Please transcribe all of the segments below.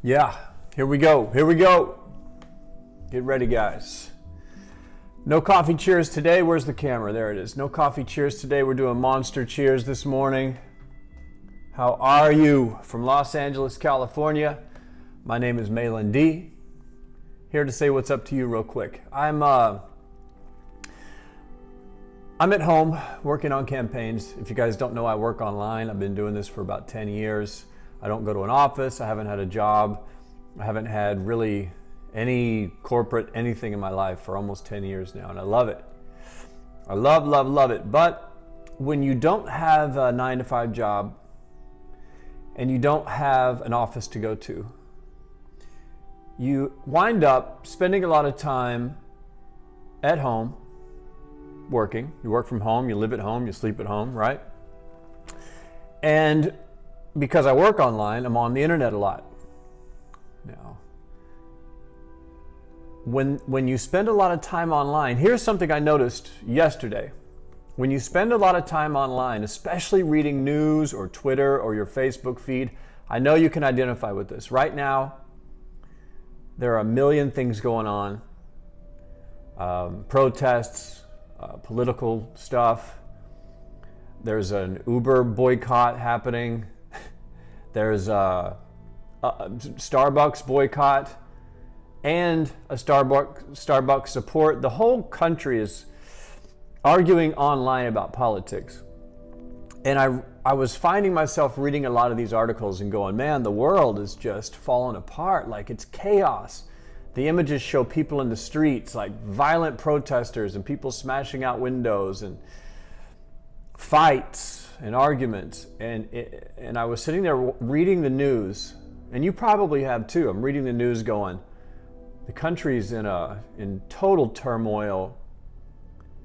Yeah, here we go. Here we go. Get ready, guys. No coffee cheers today. Where's the camera? There it is. No coffee cheers today. We're doing monster cheers this morning. How are you? From Los Angeles, California. My name is Malan D. Here to say what's up to you real quick. I'm at home working on campaigns. If you guys don't know, I work online. I've been doing this for about 10 years. I don't go to an office. I haven't had a job. I haven't had really any corporate anything in my life for almost 10 years now, and I love it. I love it. But when you don't have a 9-to-5 job and you don't have an office to go to, you wind up spending a lot of time at home working. You work from home, you live at home, you sleep at home, right? And because I work online, I'm on the internet a lot. Now, when you spend a lot of time online, here's something I noticed yesterday. When you spend a lot of time online, especially reading news or Twitter or your Facebook feed, I know you can identify with this. Right now, there are a million things going on. Protests, political stuff. There's an Uber boycott happening. There's a Starbucks boycott and a Starbucks support. The whole country is arguing online about politics. And I was finding myself reading a lot of these articles and going, man, the world is just falling apart. Like, it's chaos. The images show people in the streets, like violent protesters and people smashing out windows and fights and arguments. And I was sitting there reading the news, and you probably have too. I'm reading the news going, the country's in total turmoil.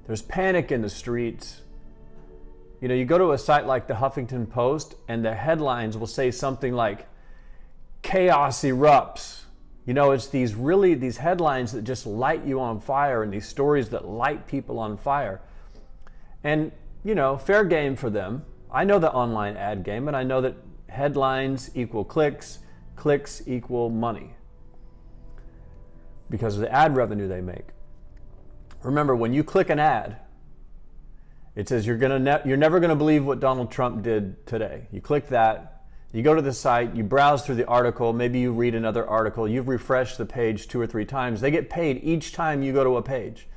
There's panic in the streets. You know, you go to a site like the Huffington Post and the headlines will say something like, chaos erupts. You know, it's these headlines that just light you on fire, and these stories that light people on fire. And, you know, fair game for them. I know the online ad game, and I know that headlines equal clicks, clicks equal money because of the ad revenue they make. Remember, when you click an ad, it says you're never going to believe what Donald Trump did today. You click that, you go to the site, you browse through the article, maybe you read another article, you've refreshed the page 2 or 3 times. They get paid each time you go to a page.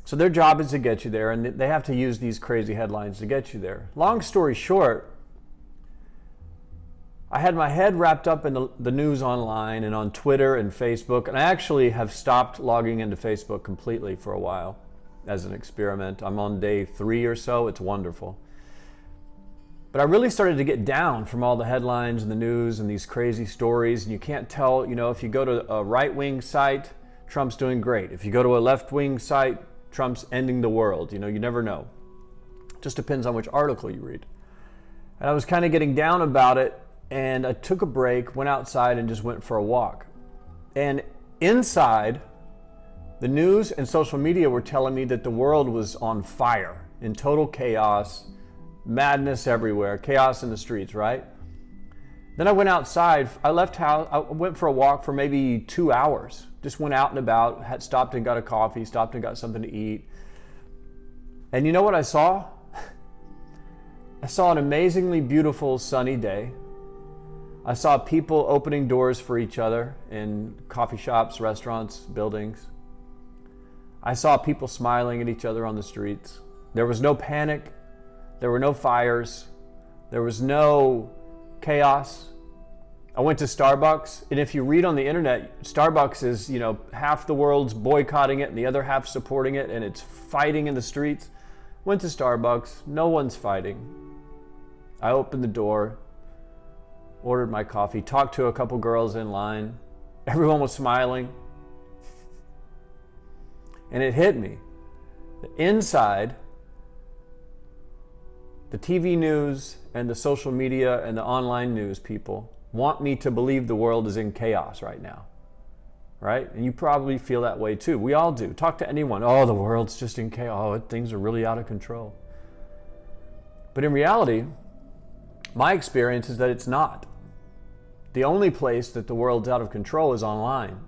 So their job is to get you there, and they have to use these crazy headlines to get you there. Long story short, I had my head wrapped up in the news online and on Twitter and Facebook, and I actually have stopped logging into Facebook completely for a while as an experiment. I'm on day 3 or so. It's wonderful. But I really started to get down from all the headlines and the news and these crazy stories, and you can't tell, you know, if you go to a right-wing site, Trump's doing great. If you go to a left-wing site, Trump's ending the world. You know, you never know. It just depends on which article you read. And I was kind of getting down about it, and I took a break, went outside, and just went for a walk. And inside, the news and social media were telling me that the world was on fire, in total chaos, madness everywhere, chaos in the streets, right? Then I went outside. I left house. I went for a walk for maybe 2 hours. Just went out and about, had stopped and got a coffee, stopped and got something to eat. And you know what I saw? I saw an amazingly beautiful sunny day. I saw people opening doors for each other in coffee shops, restaurants, buildings. I saw people smiling at each other on the streets. There was no panic. There were no fires. There was no chaos. I went to Starbucks, and if you read on the internet, Starbucks is, you know, half the world's boycotting it and the other half supporting it, and it's fighting in the streets. Went to Starbucks, no one's fighting. I opened the door, ordered my coffee, talked to a couple girls in line. Everyone was smiling. And it hit me. Inside, the TV news and the social media and the online news people want me to believe the world is in chaos right now, right? And you probably feel that way too. We all do. Talk to anyone. Oh, the world's just in chaos. Oh, things are really out of control. But in reality, my experience is that it's not. The only place that the world's out of control is online.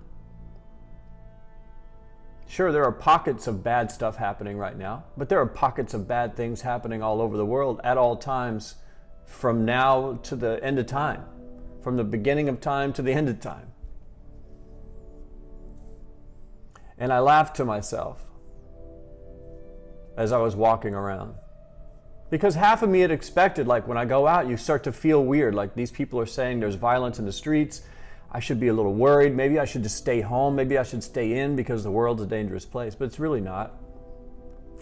Sure, there are pockets of bad stuff happening right now, but there are pockets of bad things happening all over the world at all times, from now to the end of time, from the beginning of time to the end of time. And I laughed to myself as I was walking around. Because half of me had expected, like when I go out, you start to feel weird, like these people are saying there's violence in the streets. I should be a little worried. Maybe I should just stay home. Maybe I should stay in because the world's a dangerous place. But it's really not.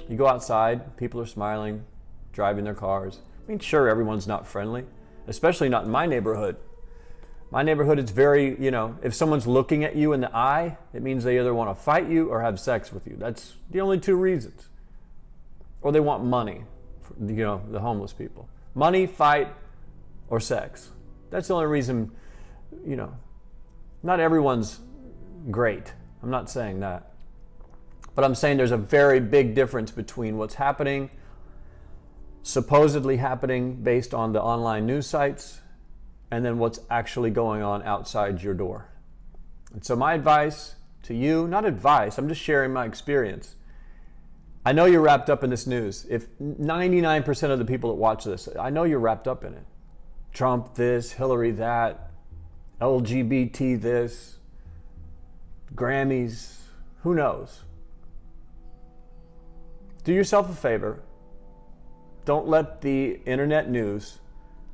You go outside, people are smiling, driving their cars. I mean, sure, everyone's not friendly, especially not in my neighborhood. My neighborhood, it's very, if someone's looking at you in the eye, it means they either want to fight you or have sex with you. That's the only two reasons. Or they want money, the homeless people. Money, fight, or sex. That's the only reason, not everyone's great. I'm not saying that. But I'm saying there's a very big difference between what's happening, supposedly happening based on the online news sites, and then what's actually going on outside your door. And so my advice to you, not advice, I'm just sharing my experience. I know you're wrapped up in this news. If 99% of the people that watch this, I know you're wrapped up in it. Trump this, Hillary that, LGBT this, Grammys, who knows? Do yourself a favor. Don't let the internet news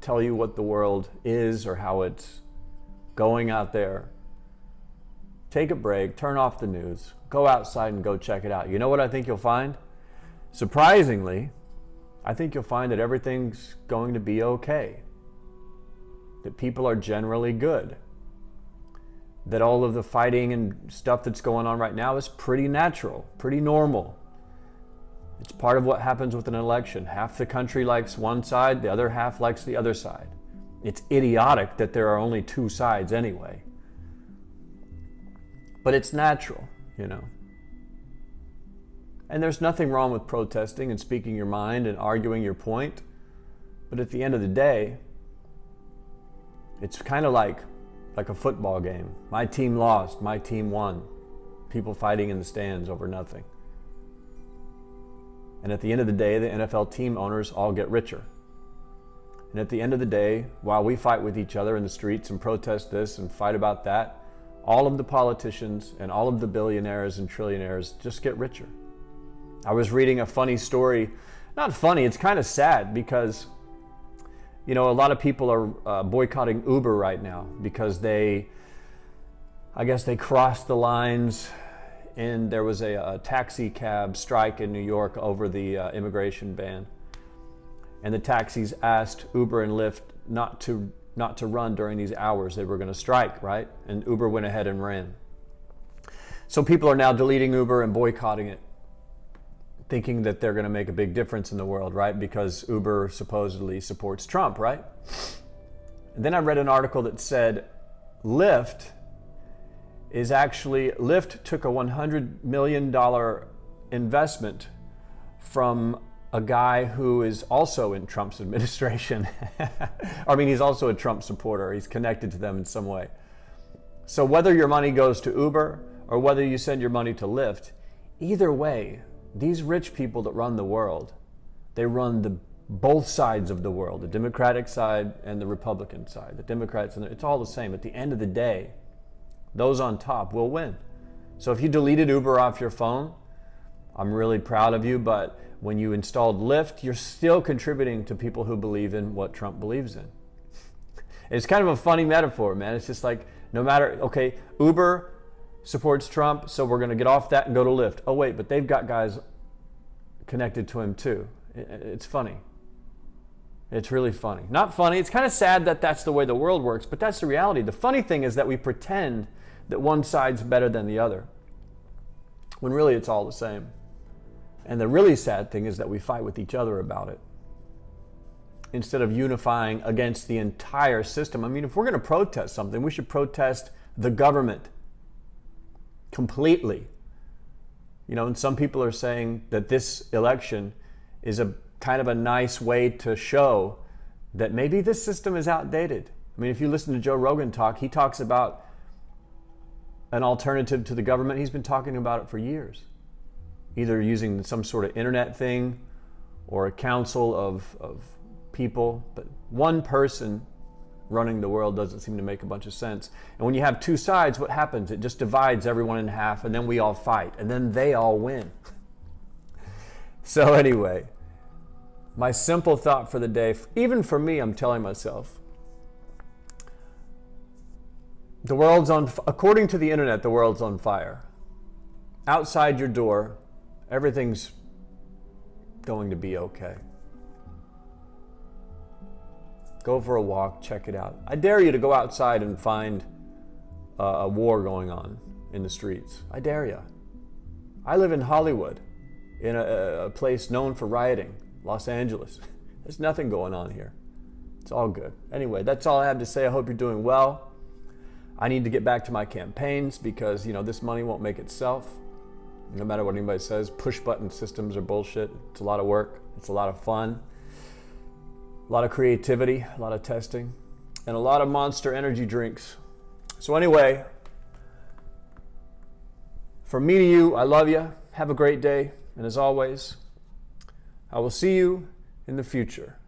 tell you what the world is or how it's going out there. Take a break, turn off the news, go outside and go check it out. You know what I think you'll find? Surprisingly, I think you'll find that everything's going to be okay. That people are generally good. That all of the fighting and stuff that's going on right now is pretty natural, pretty normal. It's part of what happens with an election. Half the country likes one side, the other half likes the other side. It's idiotic that there are only two sides anyway. But it's natural, And there's nothing wrong with protesting and speaking your mind and arguing your point. But at the end of the day, it's kind of like a football game. My team lost, my team won. People fighting in the stands over nothing. And at the end of the day, the NFL team owners all get richer. And at the end of the day, while we fight with each other in the streets and protest this and fight about that, all of the politicians and all of the billionaires and trillionaires just get richer. I was reading a funny story. Not funny, it's kind of sad because, a lot of people are boycotting Uber right now because I guess they crossed the lines. And there was a taxi cab strike in New York over the immigration ban. And the taxis asked Uber and Lyft not to run during these hours. They were going to strike, right? And Uber went ahead and ran. So people are now deleting Uber and boycotting it, thinking that they're going to make a big difference in the world, right? Because Uber supposedly supports Trump, right? And then I read an article that said Lyft took a $100 million investment from a guy who is also in Trump's administration. He's also a Trump supporter. He's connected to them in some way. So whether your money goes to Uber or whether you send your money to Lyft, either way, these rich people that run the world, they run both sides of the world, the Democratic side and the Republican side. The Democrats, it's all the same. At the end of the day, those on top will win. So if you deleted Uber off your phone, I'm really proud of you, but when you installed Lyft, you're still contributing to people who believe in what Trump believes in. It's kind of a funny metaphor, man. It's just like, Uber supports Trump, so we're going to get off that and go to Lyft. Oh wait, but they've got guys connected to him too. It's funny. It's really funny. Not funny, it's kind of sad that that's the way the world works, but that's the reality. The funny thing is that we pretend that one side's better than the other, when really it's all the same. And the really sad thing is that we fight with each other about it, instead of unifying against the entire system. If we're going to protest something, we should protest the government completely. And some people are saying that this election is a kind of a nice way to show that maybe this system is outdated. I mean, if you listen to Joe Rogan talk, he talks about an alternative to the government. He's been talking about it for years, either using some sort of internet thing or a council of people. But one person running the world doesn't seem to make a bunch of sense. And when you have two sides, what happens? It just divides everyone in half, and then we all fight, and then they all win. So anyway, my simple thought for the day, even for me, I'm telling myself, the world's on, according to the internet, the world's on fire. Outside your door, everything's going to be okay. Go for a walk, check it out. I dare you to go outside and find a war going on in the streets. I dare you. I live in Hollywood, in a place known for rioting, Los Angeles. There's nothing going on here. It's all good. Anyway, that's all I have to say. I hope you're doing well. I need to get back to my campaigns because, this money won't make itself. No matter what anybody says, push button systems are bullshit. It's a lot of work. It's a lot of fun. A lot of creativity, a lot of testing, and a lot of Monster energy drinks. So anyway, from me to you, I love you. Have a great day. And as always, I will see you in the future.